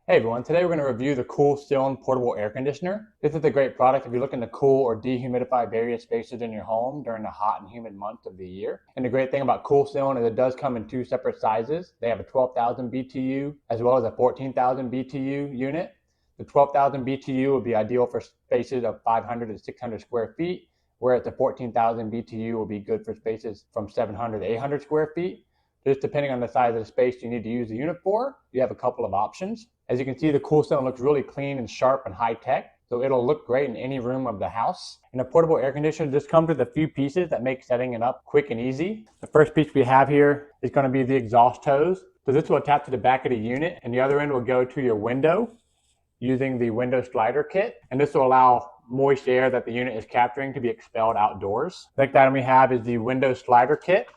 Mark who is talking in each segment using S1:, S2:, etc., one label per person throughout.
S1: Hey everyone, today we're going to review the KoolSiln portable air conditioner. This is a great product if you're looking to cool or dehumidify various spaces in your home during the hot and humid months of the year. And the great thing about KoolSiln is it does come in two separate sizes. They have a 12,000 BTU as well as a 14,000 BTU unit. The 12,000 BTU would be ideal for spaces of 500 to 600 square feet, whereas the 14,000 BTU will be good for spaces from 700 to 800 square feet. Just depending on the size of the space you need to use the unit for, you have a couple of options. As you can see, the KoolSiln looks really clean and sharp and high tech, so it'll look great in any room of the house. And a portable air conditioner just comes with a few pieces that make setting it up quick and easy. The first piece we have here is going to be the exhaust hose. So this will attach to the back of the unit, and the other end will go to your window using the window slider kit. And this will allow moist air that the unit is capturing to be expelled outdoors. The next item we have is the window slider kit.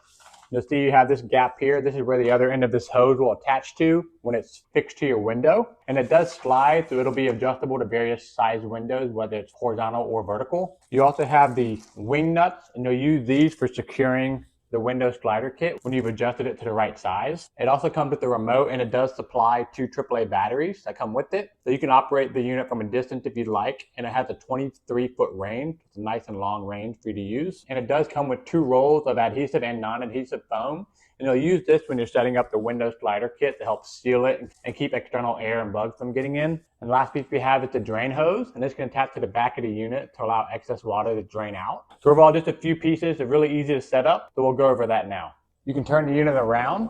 S1: You'll see you have this gap here. This is where the other end of this hose will attach to when it's fixed to your window. And it does slide, so it'll be adjustable to various size windows, whether it's horizontal or vertical. You also have the wing nuts, and you'll use these for securing the window slider kit when you've adjusted it to the right size. It also comes with the remote, and it does supply two AAA batteries that come with it. So you can operate the unit from a distance if you'd like, and it has a 23-foot range. It's a nice and long range for you to use. And it does come with two rolls of adhesive and non-adhesive foam. And you'll use this when you're setting up the window slider kit to help seal it and keep external air and bugs from getting in. And the last piece we have is the drain hose, and this can attach to the back of the unit to allow excess water to drain out. So overall, just a few pieces. They're really easy to set up, so we'll go over that now. You can turn the unit around.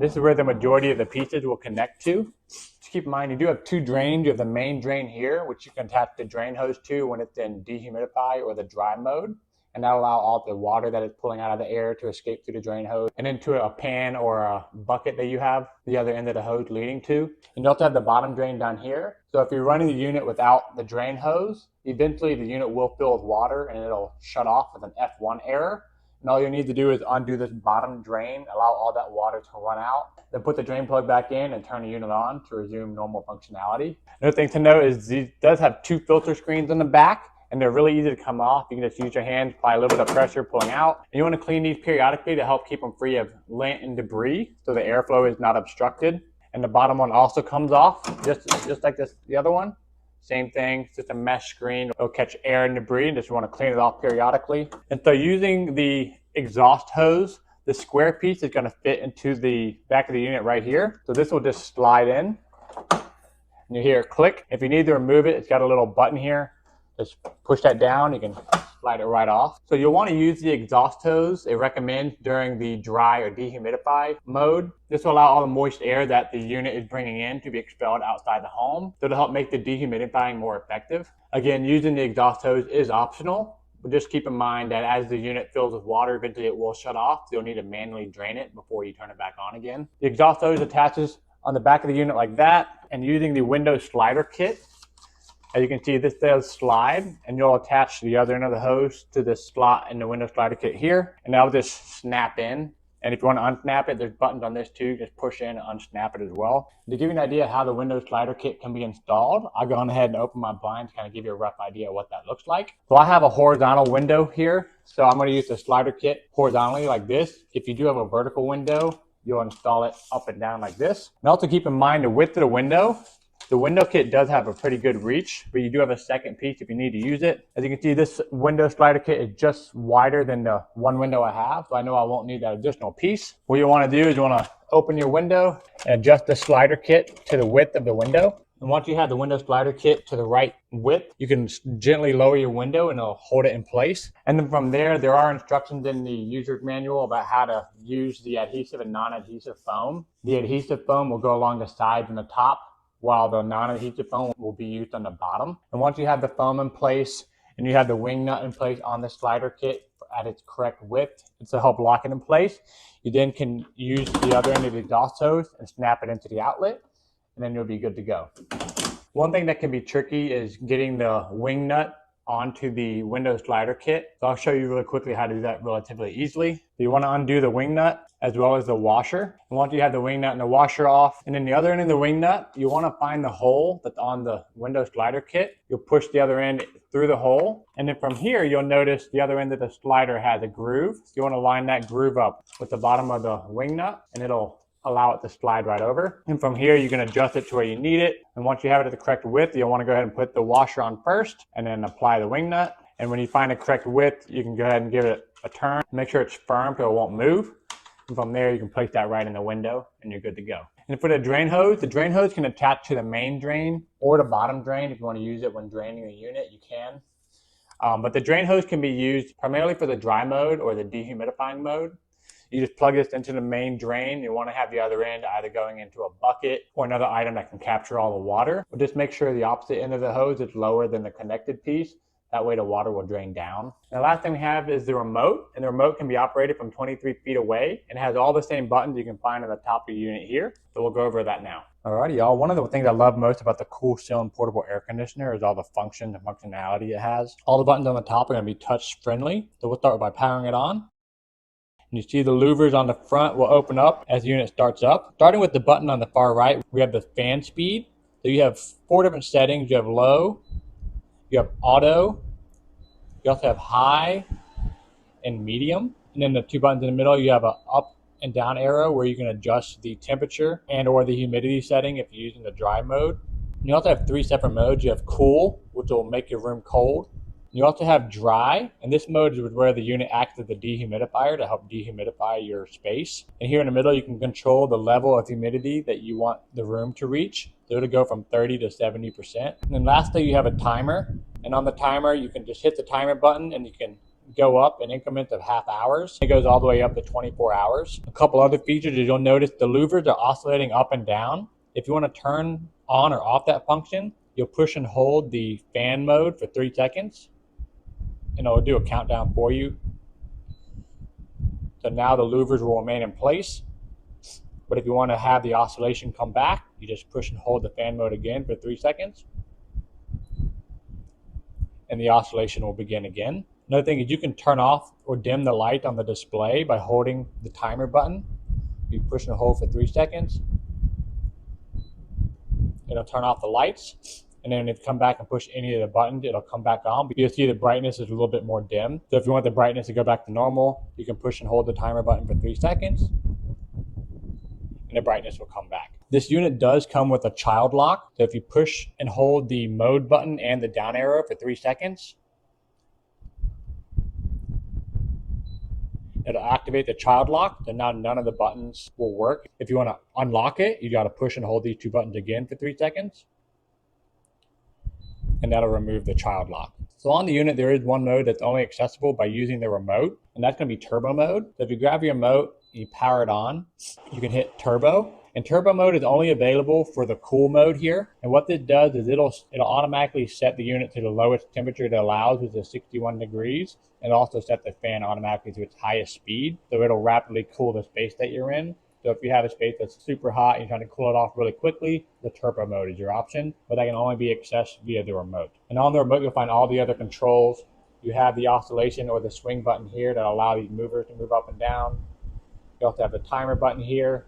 S1: This is where the majority of the pieces will connect to. Just keep in mind, you do have two drains. You have the main drain here, which you can attach the drain hose to when it's in dehumidify or the dry mode. And that'll allow all the water that is pulling out of the air to escape through the drain hose and into a pan or a bucket that you have the other end of the hose leading to. And you also have the bottom drain down here. So if you're running the unit without the drain hose, eventually the unit will fill with water and it'll shut off with an F1 error. And all you need to do is undo this bottom drain, allow all that water to run out, then put the drain plug back in and turn the unit on to resume normal functionality. Another thing to note is it does have two filter screens in the back, and they're really easy to come off. You can just use your hands, apply a little bit of pressure pulling out. And you want to clean these periodically to help keep them free of lint and debris so the airflow is not obstructed. And the bottom one also comes off, just like the other one. Same thing, it's just a mesh screen. It'll catch air and debris, and just want to clean it off periodically. And so using the exhaust hose, the square piece is going to fit into the back of the unit right here. So this will just slide in. And you hear it click. If you need to remove it, it's got a little button here. Just push that down, you can slide it right off. So you'll want to use the exhaust hose. They recommend during the dry or dehumidify mode. This will allow all the moist air that the unit is bringing in to be expelled outside the home. So it'll help make the dehumidifying more effective. Again, using the exhaust hose is optional, but just keep in mind that as the unit fills with water, eventually it will shut off. So you'll need to manually drain it before you turn it back on again. The exhaust hose attaches on the back of the unit like that, and using the window slider kit, as you can see, this does slide, and you'll attach the other end of the hose to the slot in the window slider kit here, and that'll just snap in. And if you want to unsnap it, there's buttons on this too. Just push in and unsnap it as well. To give you an idea how the window slider kit can be installed, I'll go ahead and open my blinds, kind of give you a rough idea of what that looks like. So I have a horizontal window here, so I'm going to use the slider kit horizontally like this. If you do have a vertical window, you'll install it up and down like this. And also keep in mind the width of the window. The window kit does have a pretty good reach, but you do have a second piece if you need to use it. As you can see, this window slider kit is just wider than the one window I have, so I know I won't need that additional piece. What you want to do is you want to open your window and adjust the slider kit to the width of the window. And once you have the window slider kit to the right width, you can gently lower your window and it'll hold it in place. And then from there are instructions in the user manual about how to use the adhesive and non-adhesive foam. The adhesive foam will go along the sides and the top, while the non-adhesive foam will be used on the bottom. And once you have the foam in place and you have the wing nut in place on the slider kit at its correct width, it's to help lock it in place, you then can use the other end of the exhaust hose and snap it into the outlet, and then you'll be good to go. One thing that can be tricky is getting the wing nut onto the window slider kit. So I'll show you really quickly how to do that relatively easily. So you want to undo the wing nut as well as the washer. And once you have the wing nut and the washer off, and then the other end of the wing nut, you want to find the hole that's on the window slider kit. You'll push the other end through the hole, and then from here you'll notice the other end of the slider has a groove. So you want to line that groove up with the bottom of the wing nut, and it'll allow it to slide right over. And from here, you can adjust it to where you need it. And once you have it at the correct width, you'll want to go ahead and put the washer on first and then apply the wing nut. And when you find the correct width, you can go ahead and give it a turn. Make sure it's firm so it won't move. And from there, you can place that right in the window and you're good to go. And for the drain hose can attach to the main drain or the bottom drain. If you want to use it when draining the unit, you can. But the drain hose can be used primarily for the dry mode or the dehumidifying mode. You just plug this into the main drain. You want to have the other end either going into a bucket or another item that can capture all the water. But just make sure the opposite end of the hose is lower than the connected piece. That way the water will drain down. And the last thing we have is the remote. And the remote can be operated from 23 feet away and has all the same buttons you can find on the top of your unit here. So we'll go over that now. Alrighty, y'all. One of the things I love most about the KoolSiln portable air conditioner is all the function and functionality it has. All the buttons on the top are going to be touch friendly. So we'll start by powering it on. And you see the louvers on the front will open up as the unit starts up. Starting with the button on the far right, we have the fan speed. So you have 4 different settings. You have low, you have auto, you also have high and medium. And then the 2 buttons in the middle, you have an up and down arrow where you can adjust the temperature and or the humidity setting if you're using the dry mode. And you also have 3 separate modes. You have cool, which will make your room cold. You also have dry, and this mode is where the unit acts as a dehumidifier to help dehumidify your space. And here in the middle, you can control the level of humidity that you want the room to reach. So it'll go from 30 to 70%. And then lastly, you have a timer. And on the timer, you can just hit the timer button and you can go up in increments of half hours. It goes all the way up to 24 hours. A couple other features is you'll notice the louvers are oscillating up and down. If you want to turn on or off that function, you'll push and hold the fan mode for 3 seconds. And it'll do a countdown for you. So now the louvers will remain in place. But if you want to have the oscillation come back, you just push and hold the fan mode again for 3 seconds. And the oscillation will begin again. Another thing is you can turn off or dim the light on the display by holding the timer button. You push and hold for 3 seconds. It'll turn off the lights. And then if you come back and push any of the buttons, it'll come back on. But you'll see the brightness is a little bit more dim. So if you want the brightness to go back to normal, you can push and hold the timer button for 3 seconds. And the brightness will come back. This unit does come with a child lock. So if you push and hold the mode button and the down arrow for 3 seconds, it'll activate the child lock. So now none of the buttons will work. If you want to unlock it, you got to push and hold these 2 buttons again for 3 seconds. And that'll remove the child lock. So on the unit, there is one mode that's only accessible by using the remote, and that's going to be turbo mode. So if you grab your remote, you power it on, you can hit turbo. And turbo mode is only available for the cool mode here. And what this does is it'll automatically set the unit to the lowest temperature it allows, which is 61 degrees, and also set the fan automatically to its highest speed. So it'll rapidly cool the space that you're in. So if you have a space that's super hot and you're trying to cool it off really quickly, the turbo mode is your option, but that can only be accessed via the remote. And on the remote, you'll find all the other controls. You have the oscillation or the swing button here that allow these movers to move up and down. You also have the timer button here.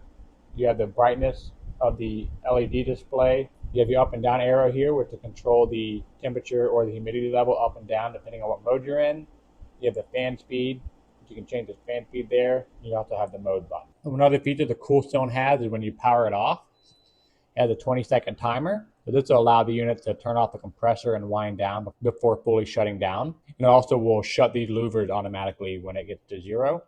S1: You have the brightness of the LED display. You have your up and down arrow here, which will control the temperature or the humidity level up and down depending on what mode you're in. You have the fan speed. You can change the fan speed there. You also have the mode button. Another feature the KoolSiln has is when you power it off, it has a 20-second timer. So this will allow the unit to turn off the compressor and wind down before fully shutting down. And it also will shut these louvers automatically when it gets to 0.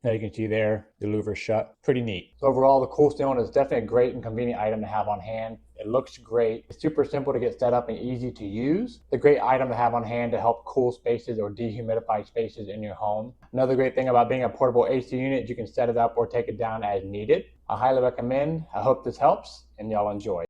S1: Now you can see there, the louver shut. Pretty neat. So overall, the KoolSiln is definitely a great and convenient item to have on hand. It looks great. It's super simple to get set up and easy to use. It's a great item to have on hand to help cool spaces or dehumidify spaces in your home. Another great thing about being a portable AC unit is you can set it up or take it down as needed. I highly recommend. I hope this helps and y'all enjoy.